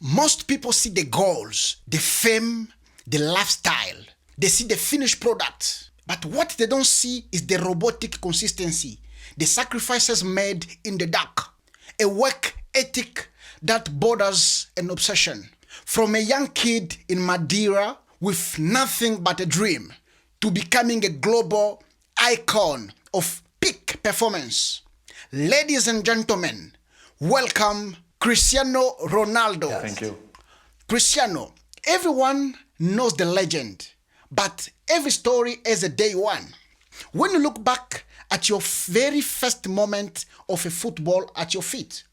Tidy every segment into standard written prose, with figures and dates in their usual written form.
Most people see the goals, the fame, the lifestyle. They see the finished product. But what they don't see is the robotic consistency, the sacrifices made in the dark, a work ethic that borders an obsession. From a young kid in Madeira with nothing but a dream to becoming a global icon of peak performance. Ladies and gentlemen, welcome Cristiano Ronaldo. Yes. Thank you. Cristiano, everyone knows the legend, but every story has a day one. When you look back at your very first moment of a football at your feet,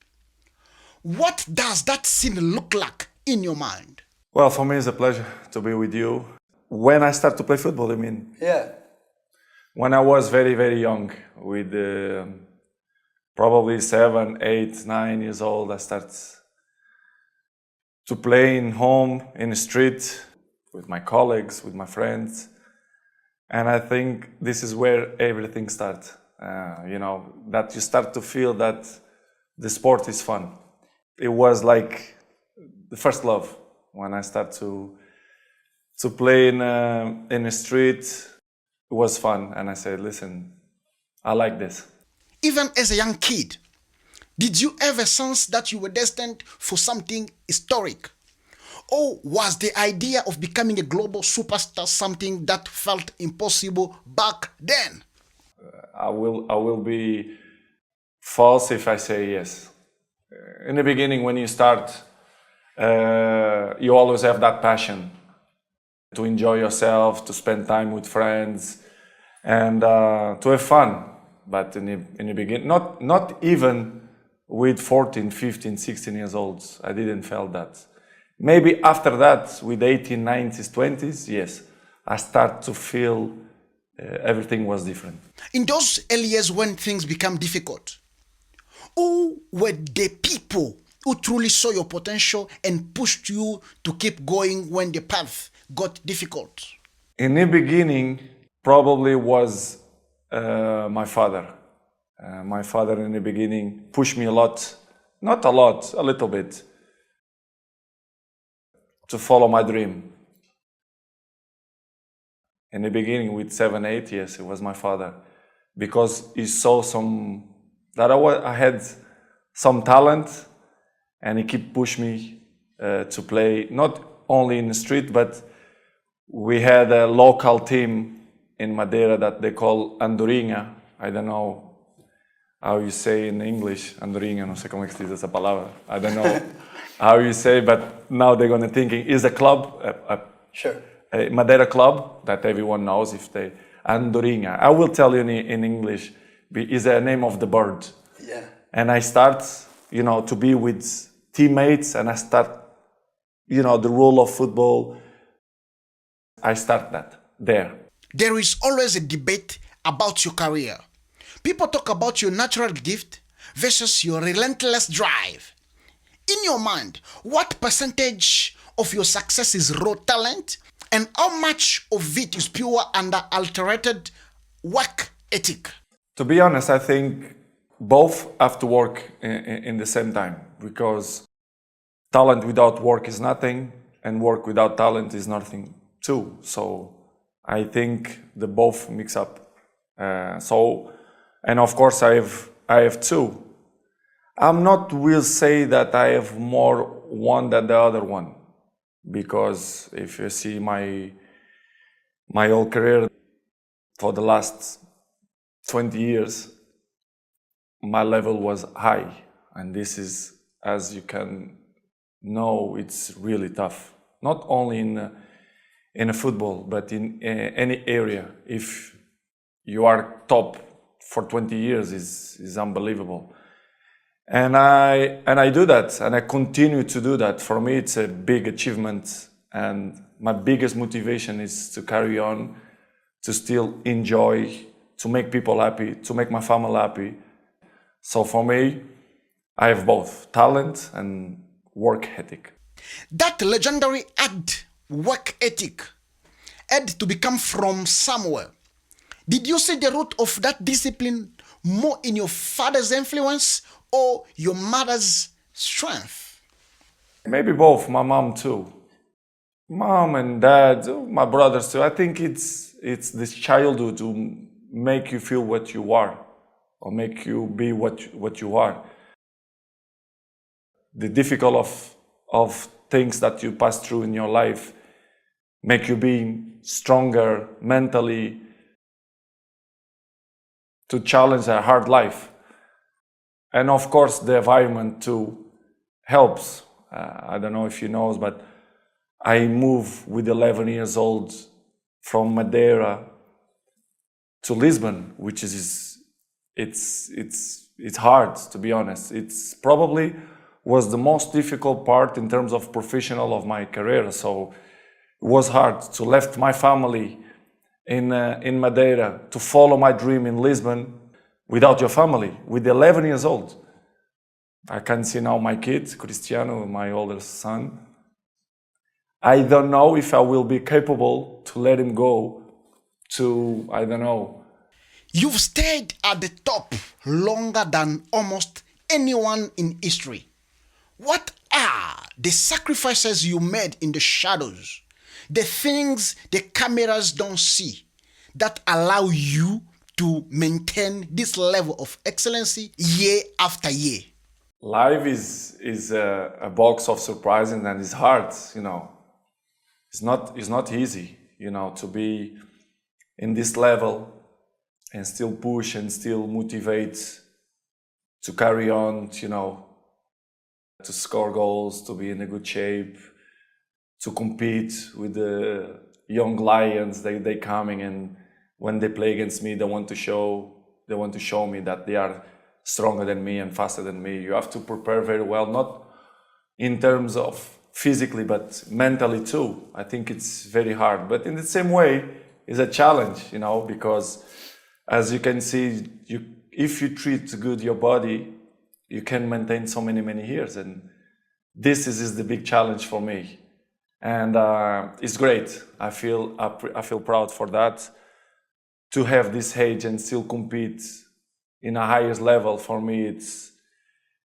what does that scene look like in your mind? Well, for me, it's a pleasure to be with you. When I start to play football, I mean? Yeah. When I was very, very young, with probably 7, 8, 9 years old, I started to play in home, in the street, with my colleagues, with my friends. And I think this is where everything starts. That you start to feel that the sport is fun. It was like the first love when I started to play in the street. It was fun, and I said, listen, I like this. Even as a young kid, did you ever sense that you were destined for something historic? Or was the idea of becoming a global superstar something that felt impossible back then? I will be false if I say yes. In the beginning, when you start, you always have that passion to enjoy yourself, to spend time with friends, and to have fun. But in the beginning, not even with 14, 15, 16 years old, I didn't feel that. Maybe after that, with 18, 19s, 20s, yes, I start to feel everything was different. In those early years when things become difficult, who were the people who truly saw your potential and pushed you to keep going when the path got difficult? In the beginning, probably was my father. My father in the beginning pushed me a lot, not a lot, a little bit, to follow my dream. In the beginning, with 7, 8 years, it was my father, because he saw that I had some talent, and he kept pushing me to play, not only in the street, but we had a local team in Madeira that they call Andorinha. I don't know how you say in English, Andorinha, no sé cómo se dice esa palabra. I don't know how you say, but now they're gonna thinking, is a club, Sure. a Madeira club that everyone knows if they, Andorinha. I will tell you in English, is the name of the bird. Yeah. And I start, to be with teammates, and I start, the rule of football. I start that there. There is always a debate about your career. People talk about your natural gift versus your relentless drive. In your mind, what percentage of your success is raw talent and how much of it is pure and unalterated work ethic? To be honest, I think both have to work in the same time, because talent without work is nothing, and work without talent is nothing too. So I think the both mix up. And of course I have two. I'm not will say that I have more one than the other one, because if you see my whole career for the last 20 years, my level was high, and this is, as you can know, it's really tough. Not only in a football, but in any area. If you are top for 20 years, is unbelievable. And I do that, and I continue to do that. For me, it's a big achievement, and my biggest motivation is to carry on, to still enjoy, to make people happy, to make my family happy. So for me, I have both talent and work ethic. That legendary work ethic had to become from somewhere. Did you see the root of that discipline more in your father's influence or your mother's strength? Maybe both, my mom too. Mom and dad, my brothers too. I think it's this childhood to make you feel what you are, or make you be what you are. The difficult of things that you pass through in your life make you be stronger mentally to challenge a hard life. And of course, the environment too helps. I don't know if you know, but I moved with 11 years old from Madeira to Lisbon, which is it's hard, to be honest. It's probably was the most difficult part in terms of professional of my career. So it was hard to left my family in Madeira to follow my dream in Lisbon without your family, with 11 years old. I can see now my kid, Cristiano, my older son. I don't know if I will be capable to let him go to, I don't know. You've stayed at the top longer than almost anyone in history. What are the sacrifices you made in the shadows? The things the cameras don't see that allow you to maintain this level of excellency year after year? Life is a box of surprises, and it's hard, you know. It's not easy, you know, to be in this level and still push and still motivate to carry on, you know, to score goals, to be in a good shape, to compete with the young lions. They coming, and when they play against me, they want to show me that they are stronger than me and faster than me. You have to prepare very well, not in terms of physically, but mentally too. I think it's very hard, but in the same way, it's a challenge, you know, because as you can see, if you treat good your body, you can maintain so many years, and this is the big challenge for me, and it's great. I feel proud for that, to have this age and still compete in a highest level. For me,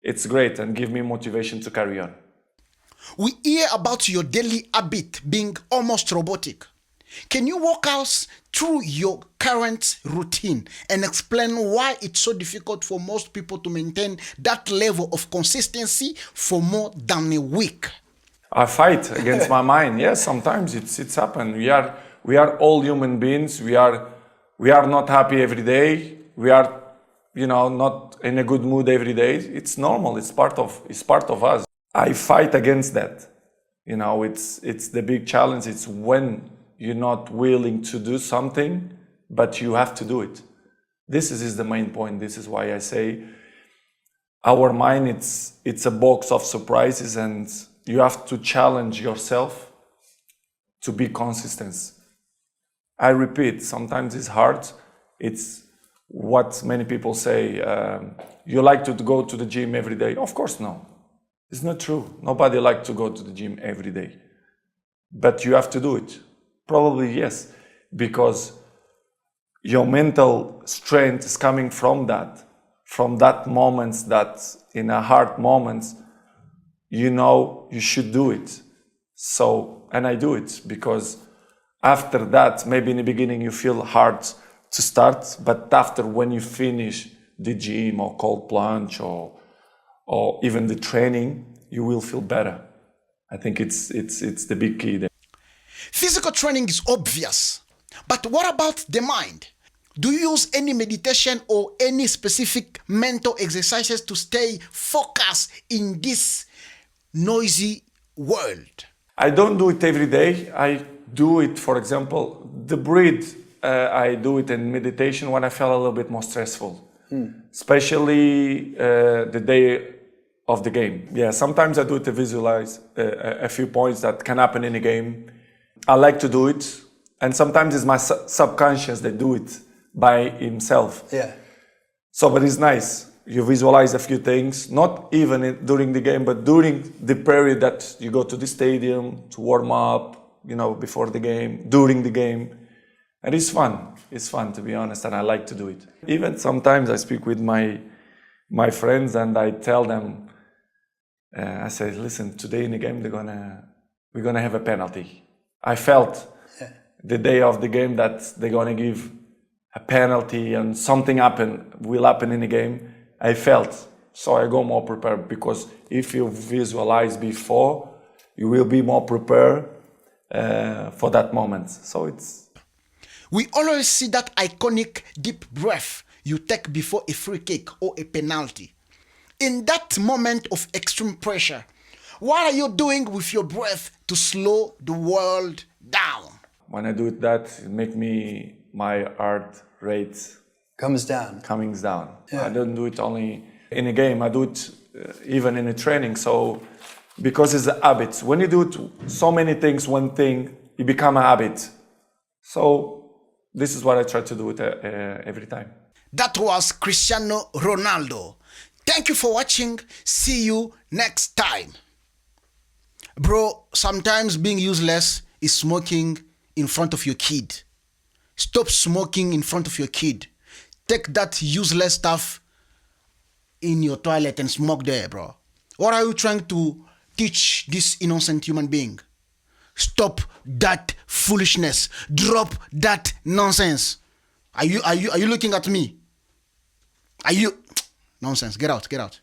it's great and give me motivation to carry on. We hear about your daily habit being almost robotic. Can you walk us through your current routine and explain why it's so difficult for most people to maintain that level of consistency for more than a week? I fight against my mind. Yes, sometimes it's happened. We are all human beings. We are not happy every day. We are, you know, not in a good mood every day. It's normal. It's part of us. I fight against that. You know, it's the big challenge. It's when you're not willing to do something, but you have to do it. This is the main point. This is why I say our mind, it's a box of surprises, and you have to challenge yourself to be consistent. I repeat, sometimes it's hard. It's what many people say, you like to go to the gym every day. Of course, no. It's not true. Nobody likes to go to the gym every day. But you have to do it. Probably yes, because your mental strength is coming from that moments, that in a hard moments, you know you should do it. So, and I do it because after that, maybe in the beginning you feel hard to start, but after, when you finish the gym or cold plunge or even the training, you will feel better. I think it's the big key there. Physical training is obvious, but what about the mind? Do you use any meditation or any specific mental exercises to stay focused in this noisy world? I don't do it every day. I do it, for example, the breathe. I do it in meditation when I feel a little bit more stressful, especially the day of the game. Yeah, sometimes I do it to visualize a few points that can happen in a game. I like to do it, and sometimes it's my subconscious that do it by himself. Yeah. So, but it's nice. You visualize a few things, not even during the game, but during the period that you go to the stadium to warm up, you know, before the game, during the game. And it's fun. It's fun, to be honest, and I like to do it. Even sometimes I speak with my friends and I tell them, I said, listen, today in the game we're gonna have a penalty. I felt the day of the game that they're gonna give a penalty and something will happen in the game. I felt, so I go more prepared, because if you visualize before, you will be more prepared for that moment. So it's. We always see that iconic deep breath you take before a free kick or a penalty. In that moment of extreme pressure, what are you doing with your breath to slow the world down? When I do that, it makes my heart rate Comes down. coming down. Yeah. I don't do it only in a game. I do it even in a training. So because it's a habit. When you do it, so many things, one thing, it become a habit. So this is what I try to do it every time. That was Cristiano Ronaldo. Thank you for watching. See you next time. Bro, sometimes being useless is smoking in front of your kid. Stop smoking in front of your kid. Take that useless stuff in your toilet and smoke there, bro. What are you trying to teach this innocent human being? Stop that foolishness. Drop that nonsense. Are you looking at me? Are you nonsense? Get out.